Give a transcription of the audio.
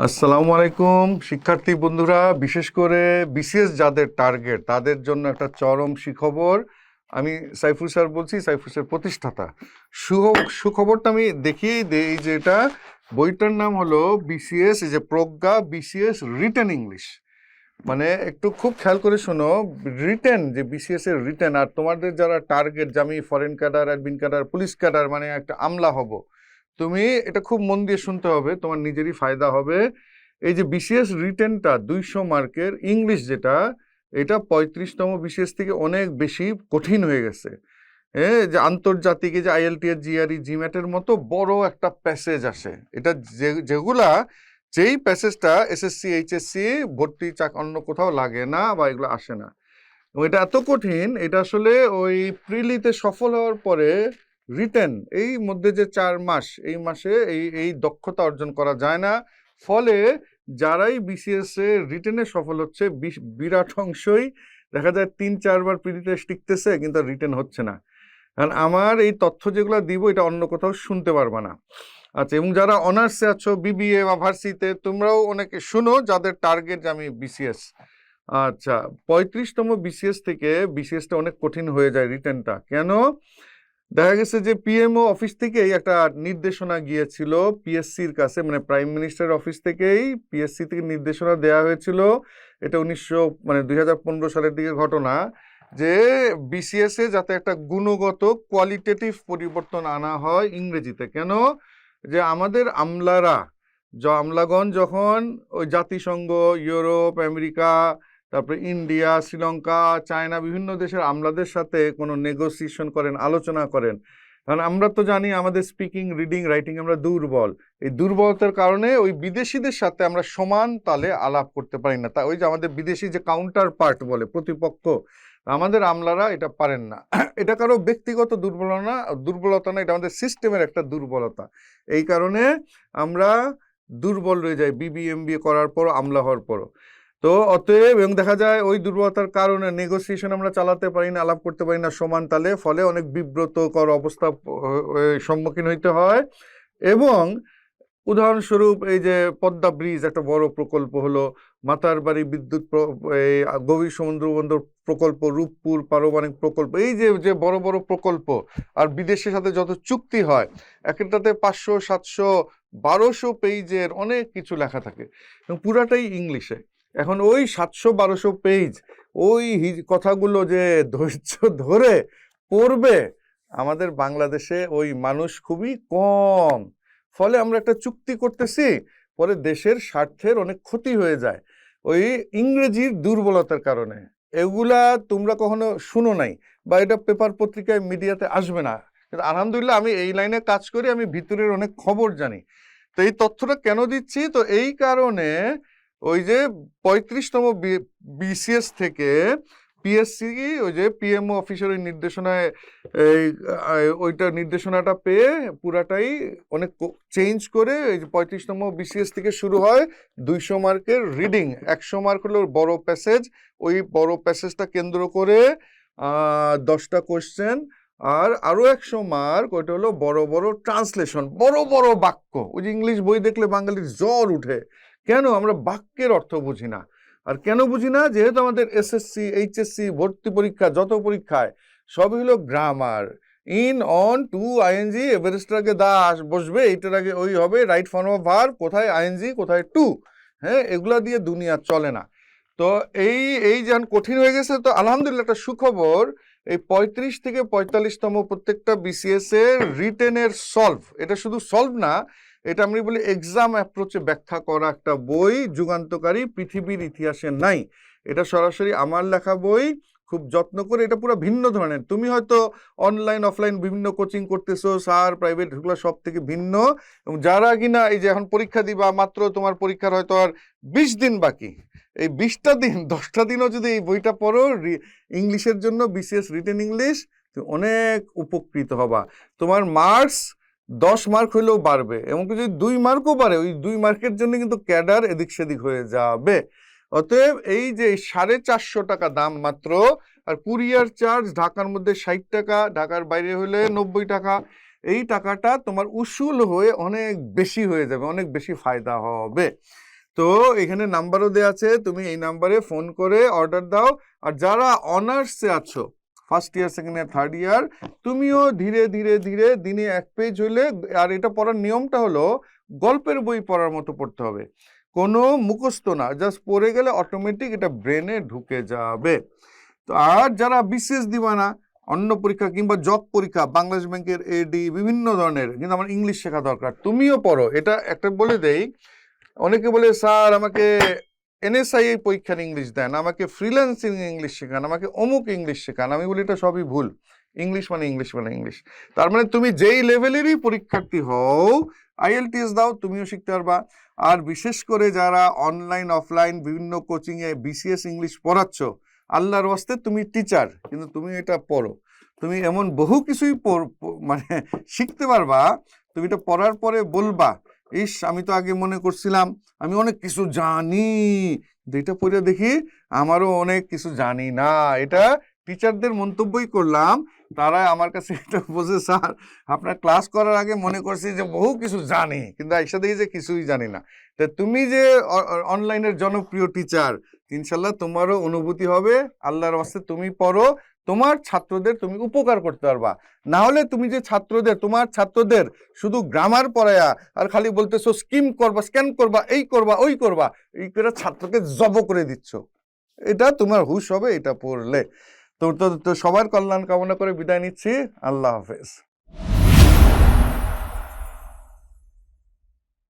আসসালামু আলাইকুম শিক্ষার্থী বন্ধুরা, বিশেষ করে বিসিএস যাদের টার্গেট তাদের জন্য একটা চরম সুখবর। আমি সাইফুল স্যার বলছি, সাইফুল স্যার প্রতিষ্ঠাতা। সুখবরটা আমি দেখিয়েই দেই যে এটা বইটার নাম হলো বিসিএস, এই যে প্রজ্ঞা বিসিএস রিটেন ইংলিশ। মানে একটু খুব খেয়াল করে শোনো, রিটেন যে বিসিএস এর রিটেন, আর তোমাদের যারা টার্গেট যে আমি foreign cadre, admin cadre, police cadre, মানে একটা আমলা হব, তুমি এটা খুব মন দিয়ে শুনতে হবে, তোমার নিজেরই ফায়দা হবে। এই যে বিসিএস রিটেনটা 200 মার্কের ইংলিশ, যেটা এটা 35তম বিসিএস থেকে অনেক বেশি কঠিন হয়ে গেছে। হ্যাঁ, যে আন্তর্জাতিক যে আইএলটিএস, জিআরই, জিম্যাটের মতো বড় একটা প্যাসেজ আসে, এটা যেগুলা যেই প্যাসেজটা এসএসসি এইচএসসি ভর্তি অন্য কোথাও লাগে না বা এগুলো আসে না, এবং এটা এত কঠিন, এটা আসলে ওই প্রিলিতে সফল হওয়ার পরে রিটেন এই মধ্যে যে 4 মাস, এই মাসে এই এই দক্ষতা অর্জন করা যায় না। ফলে যারাই বিসিএস এ রিটেনে সফল হচ্ছে, বিরাট অংশই দেখা যায় 3-4 বার প্রিলিতে টিকতেছে কিন্তু রিটেন হচ্ছে না। কারণ আমার এই তথ্য যেগুলো দিব এটা অন্য কোথাও শুনতে পারবা না। আচ্ছা, এবং যারা অনার্সে আছো, বিবিএ বা ভার্সিতে, তোমরাও অনেকে শুনো যাদের টার্গেট আমি বিসিএস। আচ্ছা, 35তম বিসিএস থেকে বিসিএসটা অনেক কঠিন হয়ে যায় রিটেনটা। কেন? দেখা গেছে যে পিএমও অফিস থেকেই একটা নির্দেশনা গিয়েছিল পিএসসির কাছে, মানে প্রাইম মিনিস্টার অফিস থেকেই পিএসসি থেকে নির্দেশনা দেওয়া হয়েছিল। এটা 2015 সালের দিকে ঘটনা, যে বিসিএস এ যাতে একটা গুণগত কোয়ালিটেটিভ পরিবর্তন আনা হয় ইংরেজিতে। কেন? যে আমাদের আমলাগণ যখন ওই জাতিসংঘ, ইউরোপ, আমেরিকা, তারপরে ইন্ডিয়া, শ্রীলঙ্কা, চায়না, বিভিন্ন দেশের আমলাদের সাথে কোনো নেগোসিয়েশন করেন, আলোচনা করেন, কারণ আমরা তো জানি আমাদের স্পিকিং, রিডিং, রাইটিং আমরা দুর্বল। এই দুর্বলতার কারণে ওই বিদেশিদের সাথে আমরা সমান তালে আলাপ করতে পারি না। তা ওই যে আমাদের বিদেশি যে কাউন্টার পার্ট বলে, প্রতিপক্ষ, আমাদের আমলারা এটা পারেন না। এটা কারো ব্যক্তিগত দুর্বলতা না, এটা আমাদের সিস্টেমের একটা দুর্বলতা। এই কারণে আমরা দুর্বল রয়ে যাই বিবিএমবিএ করার পর, আমলা হওয়ার পরও। তো অতএব, এবং দেখা যায় ওই দুর্বলতার কারণে নেগোসিয়েশন আমরা চালাতে পারি না, আলাপ করতে পারি না সমান তালে, ফলে অনেক বিব্রতকর অবস্থা সম্মুখীন হইতে হয়। এবং উদাহরণস্বরূপ এই যে পদ্মা ব্রিজ একটা বড় প্রকল্প হলো, মাতারবাড়ি বিদ্যুৎ, এই গভীর সমুদ্র বন্দর প্রকল্প, রূপপুর পারমাণবিক প্রকল্প, এই যে যে বড় বড় প্রকল্প, আর বিদেশের সাথে যত চুক্তি হয়, একটাতে 500, 700, 1200 পেজের অনেক কিছু লেখা থাকে, এবং পুরাটাই ইংলিশে। এখন ওই 700-1200 পেজ, ওই কথাগুলো যে ধৈর্য ধরে পড়বে, আমাদের বাংলাদেশে ওই মানুষ খুবই কম। ফলে আমরা একটা চুক্তি করতেছি, পরে দেশের স্বার্থের অনেক ক্ষতি হয়ে যায় ওই ইংরেজির দুর্বলতার কারণে। এগুলা তোমরা কখনো শুনো নাই, বা এটা পেপার পত্রিকায় মিডিয়াতে আসবে না, কিন্তু আলহামদুলিল্লাহ আমি এই লাইনে কাজ করি, আমি ভিতরের অনেক খবর জানি। তো এই তথ্যটা কেন দিচ্ছি? তো এই কারণে ওই যে 35তম বিসিএস থেকে পিএসসি, ওই যে পিএমও অফিসের ওই নির্দেশনায়, এই ওইটা নির্দেশনাটা পেয়ে পুরাটাই অনেক চেঞ্জ করে এই যে 35তম বিসিএস থেকে শুরু হয় 200 মার্কের রিডিং। 100 মার্ক হলো বড় প্যাসেজ, ওই বড় প্যাসেজটা কেন্দ্র করে 10টা কোয়েশ্চেন, আর আরো 100 মার্ক ওইটা হলো বড় বড় ট্রান্সলেশন, বড় বড় বাক্য। ওই যে ইংলিশ বই দেখলে বাঙালির জ্বর উঠে, কেন? আমরা বাক্যের অর্থ বুঝি না। আর কেন বুঝি না? যেহেতু আমাদের এসএসসি, এইচএসসি ভর্তি পরীক্ষা, যত পরীক্ষায় সবই হলো grammar, in, on, to, ING, এভারেস্টের আগে দা বসবে, এইটার আগে ওই হবে, রাইট ফর্ম অফ ভার্ব, কোথায় আইএনজি কোথায় টু। হ্যাঁ, এগুলা দিয়ে দুনিয়া চলে না। তো এই এই যখন কঠিন হয়ে গেছে, তো আলহামদুলিল্লাহ একটা সুখবর, এই 35 থেকে 45তম প্রত্যেকটা বিসিএস এর রিটেনের সলভ, এটা শুধু সলভ না, এটা আমি বলি এক্সাম অ্যাপ্রোচে ব্যাখ্যা করা একটা বই, যুগান্তকারী, পৃথিবীর ইতিহাসে নাই। এটা সরাসরি আমার লেখা বই, খুব যত্ন করে। এটা পুরো ভিন্ন ধরনের। তুমি হয়তো অনলাইন অফলাইন বিভিন্ন কোচিং করতেছো, স্যার প্রাইভেট, এগুলো সব থেকে ভিন্ন। এবং যারা কিনা এই যে এখন পরীক্ষা দিবা, মাত্র তোমার পরীক্ষার হয়তো আর 20 দিন বাকি, এই 20টা দিন, 10টা দিনও যদি এই বইটা পড়ো ইংলিশের জন্য, বিসিএস রিটেন ইংলিশ, তুমি অনেক উপকৃত হবা। তোমার মার্কস 10 মার্ক হইলেও বাড়বে, এমনকি যদি 2 মার্কও বাড়ে, ওই 2 মার্কের জন্য কিন্তু ক্যাডার এদিক সেদিক হয়ে যাবে। অতএব এই যে 450 টাকা দাম মাত্র, আর কুরিয়ার চার্জ ঢাকার মধ্যে 60 টাকা, ঢাকার বাইরে হলে 90 টাকা, এই টাকাটা তোমার উসুল হয়ে অনেক বেশি হয়ে যাবে, অনেক বেশি ফায়দা হবে। তো এখানে নাম্বারও দেওয়া আছে, তুমি এই নাম্বারে ফোন করে অর্ডার দাও। আর যারা অনার্সে আছো, first year, second year, third year, তুমিও ধীরে ধীরে ধীরে দিনে 1 পেজ হইলে, আর এটা পড়ার নিয়মটা হলো গল্পের বই পড়ার মতো পড়তে হবে, কোনো মুখস্থ না, জাস্ট পড়ে গেলে অটোমেটিক এটা ব্রেনে ঢুকে যাবে। তো আর যারা বিসিএস দিবা না, অন্য পরীক্ষা কিংবা জব পরীক্ষা, বাংলাদেশ ব্যাংকের এডি, বিভিন্ন ধরনের, কিন্তু আমার ইংলিশ শেখা দরকার, তুমিও পড়ো। এটা একটা বলে দেই, অনেকে বলে স্যার আমাকে এনএসআই পরীক্ষার ইংলিশ দেন, আমাকে ফ্রিল্যান্সিং ইংলিশ শেখান, আমাকে অমুক ইংলিশ শেখান। আমি বলি এটা সবই ভুল। ইংলিশ মানে ইংলিশ মানে ইংলিশ। তার মানে তুমি যেই লেভেলেরই পরীক্ষার্থী হও, আইএলটিএস দাও, তুমিও শিখতে পারবা। আর বিশেষ করে যারা অনলাইন অফলাইন বিভিন্ন কোচিংয়ে বিসিএস ইংলিশ পড়াচ্ছ, আল্লাহর ওয়াস্তে তুমি টিচার, কিন্তু তুমি এটা পড়ো। তুমি এমন বহু কিছুই মানে শিখতে পারবা, তুমি এটা পড়ার পরে বলবা, ইস আমি তো আগে মনে করছিলাম আমি অনেক কিছু জানি, যেটা পড়ে দেখি আমারও অনেক কিছু জানি না। এটা টিচারদের মন্তব্যই করলাম, তারা আমার কাছে এটা বলছে স্যার আপনার ক্লাস করার আগে মনে করছি যে বহু কিছু জানি, কিন্তু একসাথে দেখি যে কিছুই জানি না। তা তুমি যে অনলাইনের জনপ্রিয় টিচার, ইনশাল্লাহ তোমারও অনুভূতি হবে। আল্লাহর ওয়াস্তে তুমি পড়ো, তোমার ছাত্রদের তুমি উপকার করতে পারবা। না হলে তুমি যে তোমার ছাত্রদের শুধু গ্রামার পড়ায়া আর খালি বলতেছো স্কিম করবা, স্ক্যান করবা, এই করবা, ওই করবা, এই করে ছাত্রকে জব করে দিচ্ছ, এটা তোমার হুশ হবে এটা পড়লে। তো সবার কল্যাণ কামনা করে বিদায় নিচ্ছি। আল্লাহ হাফেজ।